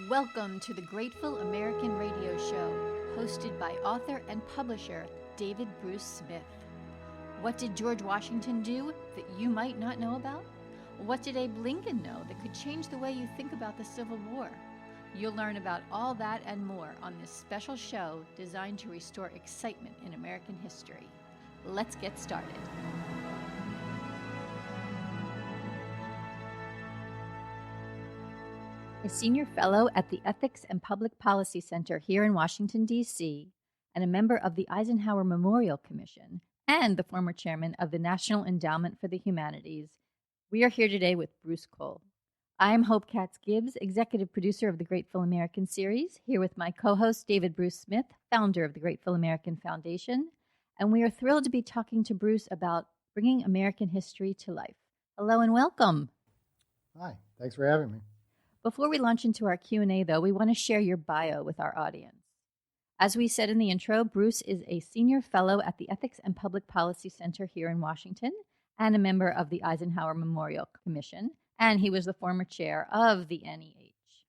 Welcome to the Grateful American Radio Show, hosted by author and publisher David Bruce Smith. What did George Washington do that you might not know about? What did Abe Lincoln know that could change the way you think about the Civil War? You'll learn about all that and more on this special show designed to restore excitement in American history. Let's get started. A senior fellow at the Ethics and Public Policy Center here in Washington, D.C., and a member of the Eisenhower Memorial Commission, and the former chairman of the National Endowment for the Humanities, we are here today with Bruce Cole. I'm Hope Katz-Gibbs, executive producer of the Grateful American series, here with my co-host David Bruce Smith, founder of the Grateful American Foundation, and we are thrilled to be talking to Bruce about bringing American history to life. Hello and welcome. Hi, thanks for having me. Before we launch into our Q&A, though, we want to share your bio with our audience. As we said in the intro, Bruce is a senior fellow at the Ethics and Public Policy Center here in Washington and a member of the Eisenhower Memorial Commission, and he was the former chair of the NEH.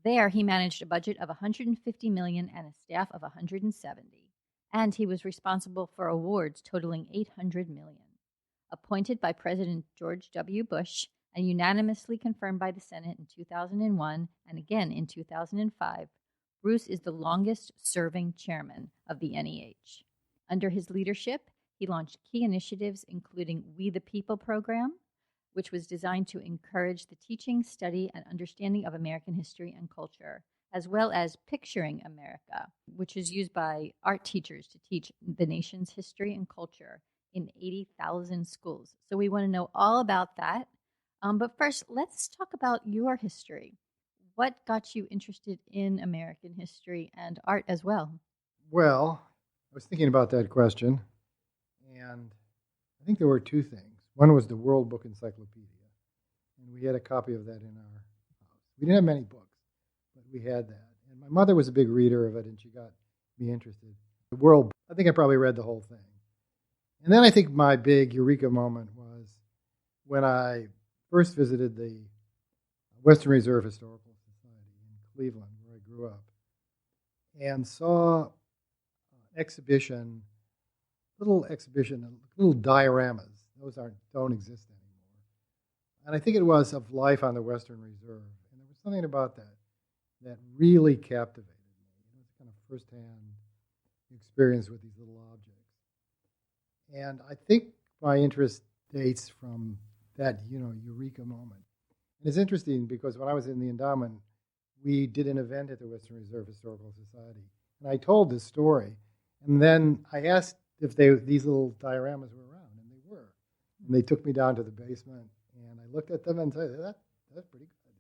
There, he managed a budget of $150 million and a staff of 170, and he was responsible for awards totaling $800 million. Appointed by President George W. Bush, and unanimously confirmed by the Senate in 2001 and again in 2005, Bruce is the longest-serving chairman of the NEH. Under his leadership, he launched key initiatives including We the People program, which was designed to encourage the teaching, study, and understanding of American history and culture, as well as Picturing America, which is used by art teachers to teach the nation's history and culture in 80,000 schools. So we want to know all about that. But first, let's talk about your history. What got you interested in American history and art as well? Well, I was thinking about that question, and I think there were two things. One was the World Book Encyclopedia, and we had a copy of that in our house. We didn't have many books, but we had that. And my mother was a big reader of it, and she got me interested. The World, I think I probably read the whole thing. And then I think my big eureka moment was when I first visited the Western Reserve Historical Society in Cleveland, where I grew up, and saw little dioramas. Those don't exist anymore. And I think it was of life on the Western Reserve. And there was something about that really captivated me. It was kind of firsthand experience with these little objects. And I think my interest dates from that, eureka moment. And it's interesting because when I was in the endowment, we did an event at the Western Reserve Historical Society. And I told this story. And then I asked if these little dioramas were around, and they were. And they took me down to the basement, and I looked at them and said, that's pretty good.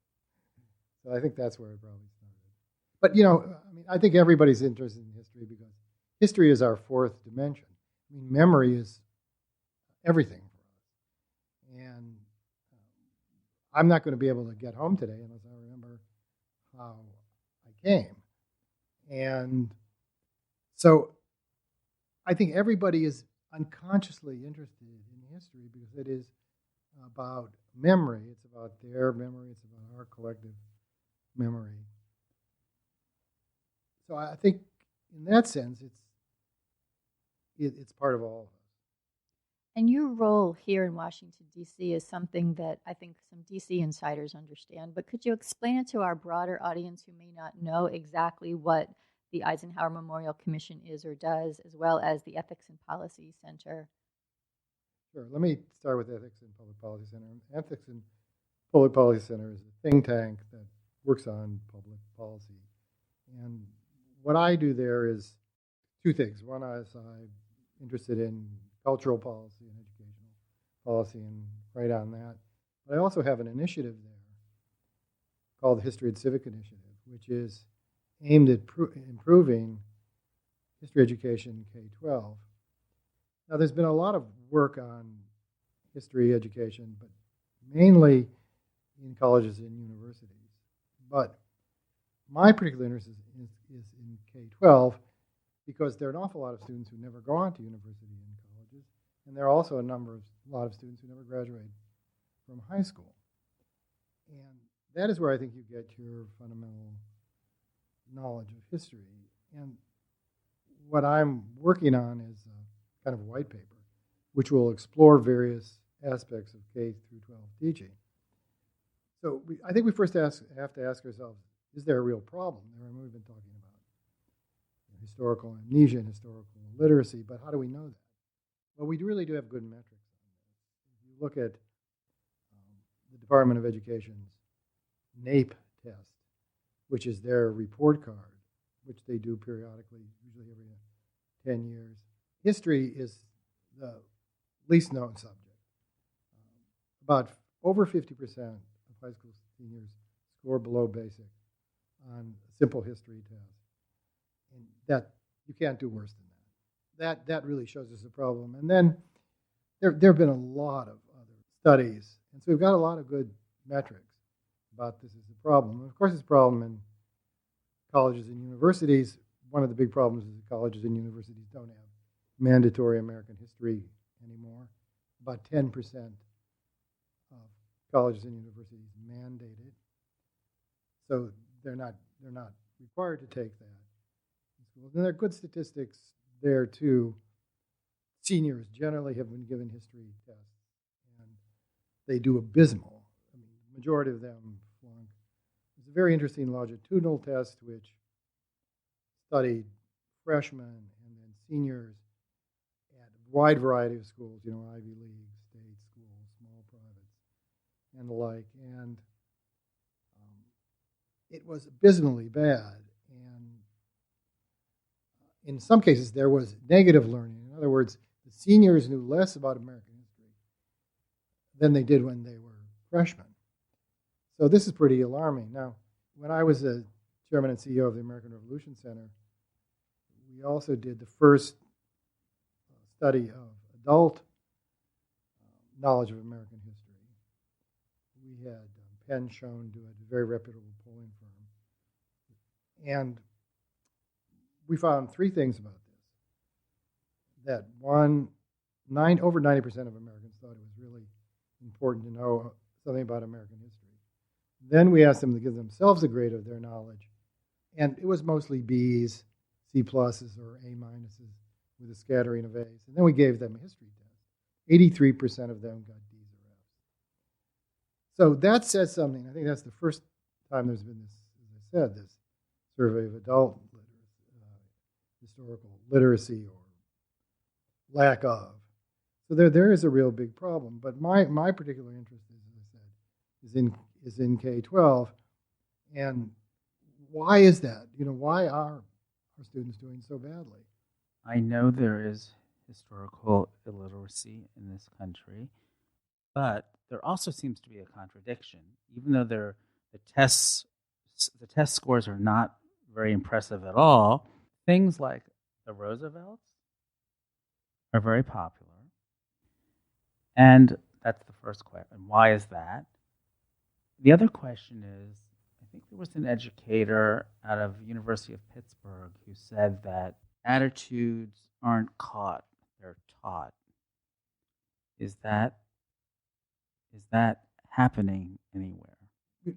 So I think that's where it probably started. But, I think everybody's interested in history because history is our fourth dimension. Memory is everything. And I'm not going to be able to get home today unless I remember how I came. And so I think everybody is unconsciously interested in history because it is about memory. It's about their memory. It's about our collective memory. So I think in that sense, it's part of all of us. And your role here in Washington, D.C. is something that I think some D.C. insiders understand, but could you explain it to our broader audience who may not know exactly what the Eisenhower Memorial Commission is or does, as well as the Ethics and Policy Center? Sure. Let me start with Ethics and Public Policy Center. Ethics and Public Policy Center is a think tank that works on public policy. And what I do there is two things. One is I'm interested in cultural policy and educational policy and right on that. But I also have an initiative there called the History and Civic Initiative, which is aimed at improving history education in K-12. Now, there's been a lot of work on history education, but mainly in colleges and universities. But my particular interest is in K-12 because there are an awful lot of students who never go on to university and colleges, and there are also a lot of students who never graduate from high school. And that is where I think you get your fundamental knowledge of history. And what I'm working on is kind of a white paper, which will explore various aspects of K through 12 teaching. So I think we first have to ask ourselves, is there a real problem there? And we've been talking about historical amnesia and historical illiteracy, but how do we know that? Well, we really do have good metrics on that. If you look at the Department of Education's NAEP test, which is their report card, which they do periodically, usually every 10 years. History is the least known subject. About over 50% of high school seniors score below basic on a simple history test. And that, you can't do worse than that. That really shows us a problem. And then there have been a lot of other studies. And so we've got a lot of good metrics about this as a problem. And of course, it's a problem in colleges and universities. One of the big problems is that colleges and universities don't have mandatory American history anymore. About 10% of colleges and universities mandate it. So they're not required to take that. And there are good statistics there too. Seniors generally have been given history tests, and they do abysmal. I mean, the majority of them flunk. There's a very interesting longitudinal test which studied freshmen and then seniors at a wide variety of schools, Ivy League, state schools, small privates, and the like. And it was abysmally bad. And in some cases, there was negative learning. In other words, the seniors knew less about American history than they did when they were freshmen. So this is pretty alarming. Now, when I was the chairman and CEO of the American Revolution Center, we also did the first study of adult knowledge of American history. We had Penn Schoen do it, a very reputable polling firm. And we found three things about this. That one, over 90% of Americans thought it was really important to know something about American history. Then we asked them to give themselves a grade of their knowledge. And it was mostly B's, C pluses, or A minuses with a scattering of A's. And then we gave them a history test. 83% of them got D's or F's. So that says something. I think that's the first time there's been this, as I said, this survey of adult historical literacy or lack of. So there is a real big problem. But my particular interest, as I said, is in K-12. And why is that? Why are our students doing so badly? I know there is historical illiteracy in this country, but there also seems to be a contradiction. Even though the test scores are not very impressive at all, things like the Roosevelts are very popular. And that's the first question. Why is that? The other question is, I think there was an educator out of University of Pittsburgh who said that attitudes aren't caught, they're taught. Is that happening anywhere?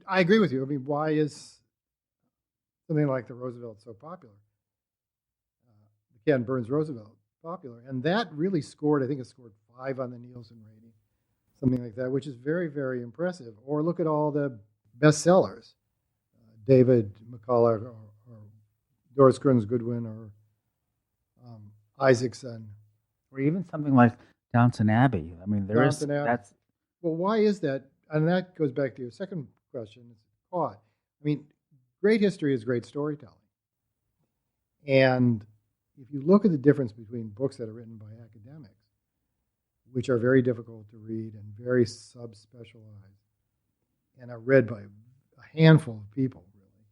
I agree with you. I mean, why is something like the Roosevelt so popular? The Ken Burns Roosevelt popular. And that really scored, I think it scored 5 on the Nielsen rating, something like that, which is very, very impressive. Or look at all the bestsellers. David McCullough or Doris Kearns Goodwin or Isaacson. Or even something like Downton Abbey. I mean, that's... Well, why is that? And that goes back to your second question, it's caught. I mean, great history is great storytelling. And if you look at the difference between books that are written by academics, which are very difficult to read and very subspecialized, and are read by a handful of people, really,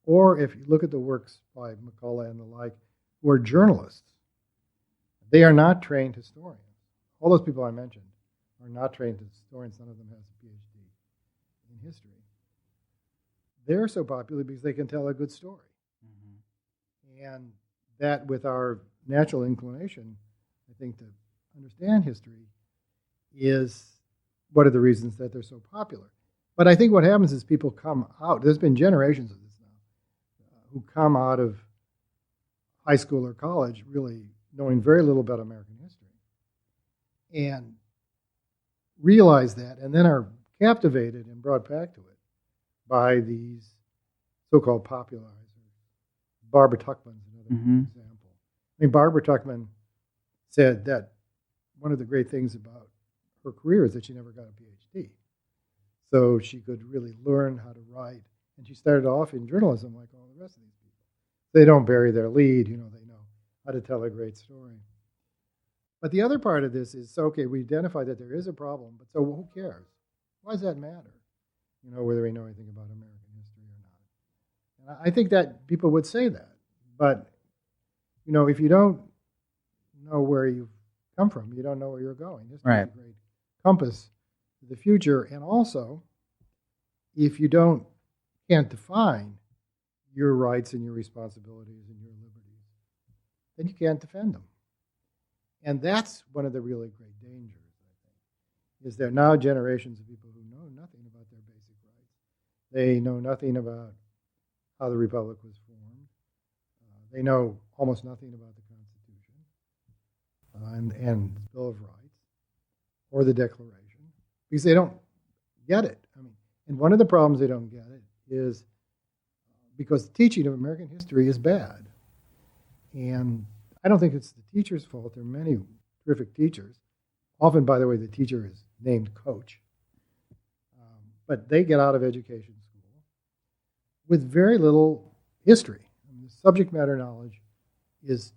or if you look at the works by McCullough and the like, who are journalists, they are not trained historians. All those people I mentioned are not trained historians. None of them has a PhD in history. They're so popular because they can tell a good story. Mm-hmm. And that, with our natural inclination, I think, to understand history, is what are the reasons that they're so popular. But I think what happens is people come out. There's been generations of this now who come out of high school or college really knowing very little about American history and realize that, and then are captivated and brought back to it by these so-called popularizers. Barbara Tuchman's another example. I mean, Barbara Tuchman said that one of the great things about her career is that she never got a PhD. So she could really learn how to write. And she started off in journalism like all the rest of these people. They don't bury their lead, they know how to tell a great story. But the other part of this is, okay, we identify that there is a problem, but so who cares? Why does that matter? Whether we know anything about American history or not. And I think that people would say that. But, if you don't know where you've come from, you don't know where you're going. History is a great compass to the future. And also, if you can't define your rights and your responsibilities and your liberties, then you can't defend them. And that's one of the really great dangers, I think, is there are now generations of people who know nothing about their basic rights. They know nothing about how the Republic was formed. They know almost nothing about the Constitution and the Bill of Rights or the Declaration because they don't get it. And one of the problems they don't get it is because the teaching of American history is bad. And I don't think it's the teacher's fault. There are many terrific teachers. Often, by the way, the teacher is named coach. But they get out of education school with very little history. The subject matter knowledge is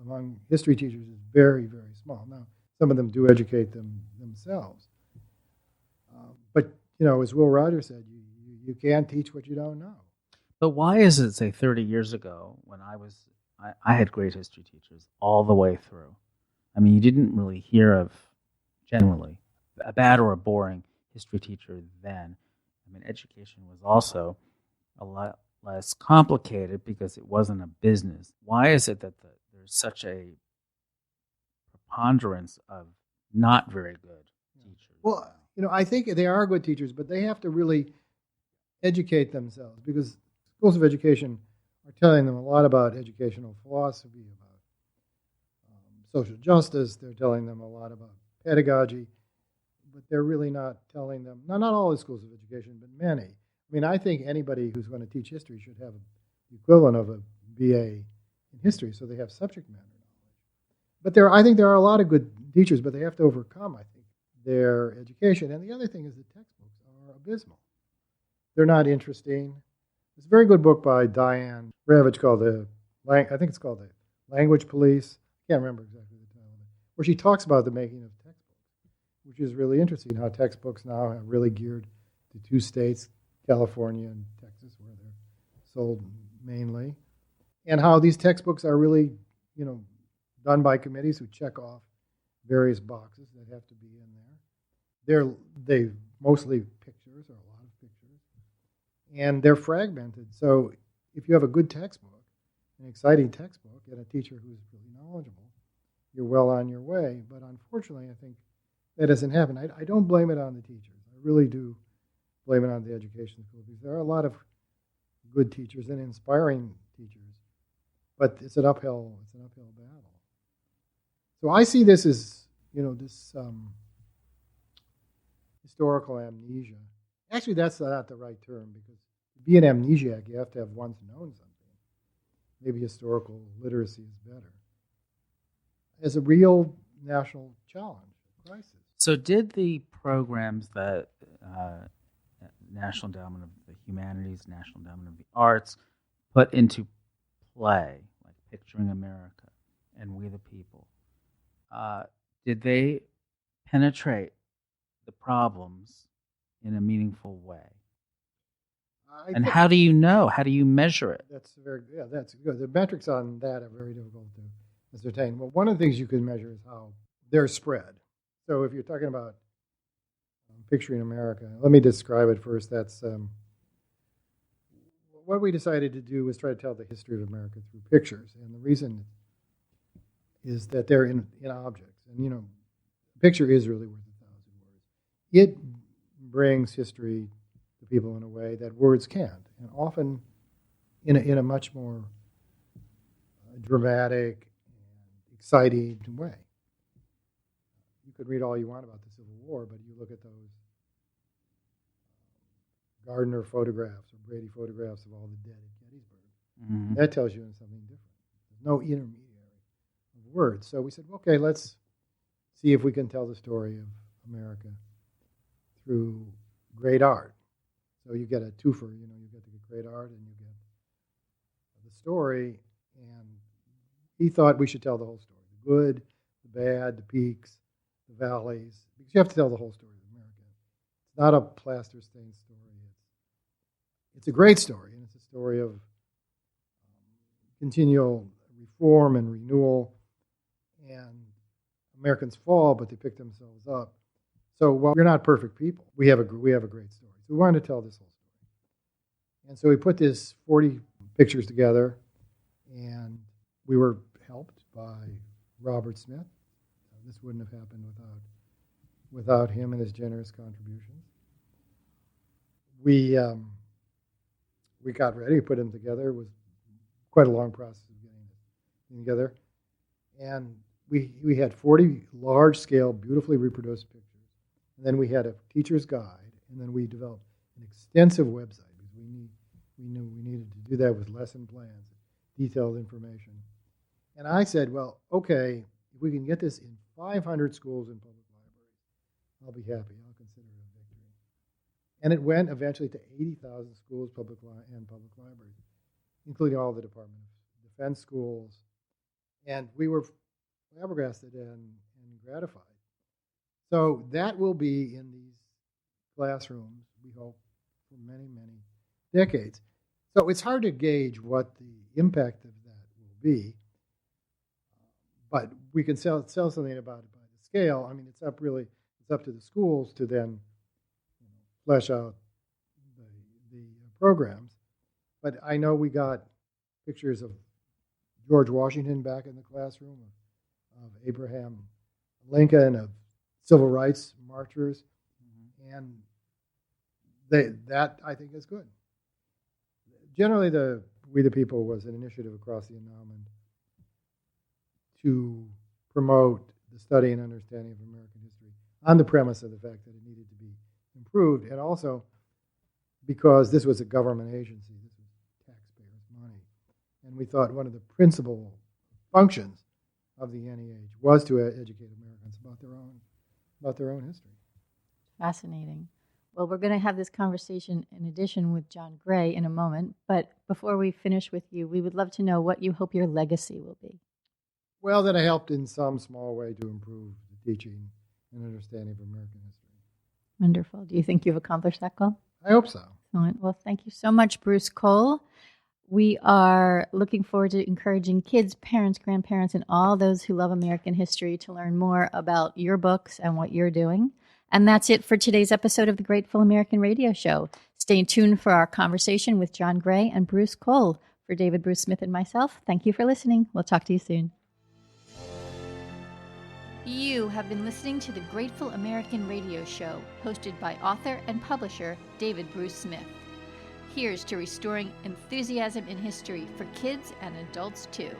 among history teachers is very, very small. Now, some of them do educate themselves. But, as Will Rogers said, you can't teach what you don't know. But why is it, say, 30 years ago, when I had great history teachers all the way through? You didn't really hear of, generally, a bad or a boring history teacher then. Education was also a lot less complicated because it wasn't a business. Why is it that there's such a preponderance of not very good teachers? Well, I think they are good teachers, but they have to really educate themselves because schools of education are telling them a lot about educational philosophy, about social justice. They're telling them a lot about pedagogy, but they're really not telling them, not all the schools of education, but many. I think anybody who's going to teach history should have the equivalent of a BA in history, so they have subject matter knowledge. But I think there are a lot of good teachers, but they have to overcome, I think, their education. And the other thing is the textbooks are abysmal. They're not interesting. There's a very good book by Diane Ravitch called The Language Police. I can't remember exactly the title of it, where she talks about the making of textbooks, which is really interesting, how textbooks now are really geared to two states, California and Texas, where they're sold mainly, and how these textbooks are really, done by committees who check off various boxes that have to be in there. They mostly pictures, or a lot of pictures, and they're fragmented. So if you have a good textbook, an exciting textbook, and a teacher who's really knowledgeable, you're well on your way. But unfortunately, I think that doesn't happen. I don't blame it on the teachers. I really do blame it on the education school because there are a lot of good teachers and inspiring teachers, but it's an uphill battle. So I see this as this historical amnesia. Actually, that's not the right term because to be an amnesiac, you have to have once known something. Maybe historical literacy is better. As a real national challenge, crisis. So did the programs that National Endowment of the Humanities, National Endowment of the Arts put into play, like Picturing America and We the People, did they penetrate the problems in a meaningful way? And how do you know? How do you measure it? That's good. The metrics on that are very difficult to ascertain. Well, one of the things you can measure is how they're spread. So if you're talking about Picturing America, let me describe it first. That's what we decided to do was try to tell the history of America through pictures. And the reason is that they're in objects. And, a picture is really worth 1,000 words. It brings history to people in a way that words can't, and often in a much more dramatic and exciting way. You could read all you want about the Civil War, but you look at those Gardner photographs or Brady photographs of all the dead at Gettysburg. Mhm. That tells you something different. There's no intermediary of words. So we said, okay, let's see if we can tell the story of America through great art. So you get a twofer, you get the great art and you get the story. And he thought we should tell the whole story, the good, the bad, the peaks, the valleys, because you have to tell the whole story of America. It's not a plaster stained story. It's a great story, and it's a story of continual reform and renewal. And Americans fall, but they pick themselves up. So while we're not perfect people, we have a great story. So we wanted to tell this whole story. And so we put this 40 pictures together, and we were helped by Robert Smith. This wouldn't have happened without him and his generous contributions. We got ready, we put them together. It was quite a long process of getting them together. And we had 40 large-scale, beautifully reproduced pictures. And then we had a teacher's guide, and then we developed an extensive website because we knew we needed to do that with lesson plans, detailed information. And I said, well, okay, if we can get this in 500 schools and public libraries, I'll be happy. I'll consider it a victory. And it went eventually to 80,000 schools, public libraries, including all the Department of Defense schools. And we were flabbergasted and gratified. So that will be in these classrooms, we hope, for many, many decades. So it's hard to gauge what the impact of that will be, but we can tell something about it by the scale. I mean, it's up to the schools to then flesh out the programs. But I know we got pictures of George Washington back in the classroom, of Abraham Lincoln, of civil rights marchers, and that I think is good. Generally, We the People was an initiative across the endowment to promote the study and understanding of American history on the premise of the fact that it needed to be improved, and also because this was a government agency, this was taxpayers' money, and we thought one of the principal functions of the NEH was to educate Americans about their own history. Fascinating. Well, we're going to have this conversation in addition with John Gray in a moment, but before we finish with you, we would love to know what you hope your legacy will be. Well, that I helped in some small way to improve the teaching and understanding of American history. Wonderful. Do you think you've accomplished that goal? I hope so. Excellent. Well, thank you so much, Bruce Cole. We are looking forward to encouraging kids, parents, grandparents, and all those who love American history to learn more about your books and what you're doing. And that's it for today's episode of the Grateful American Radio Show. Stay tuned for our conversation with John Gray and Bruce Cole. For David Bruce Smith and myself, thank you for listening. We'll talk to you soon. You have been listening to the Grateful American Radio Show, hosted by author and publisher David Bruce Smith. Here's to restoring enthusiasm in history for kids and adults too.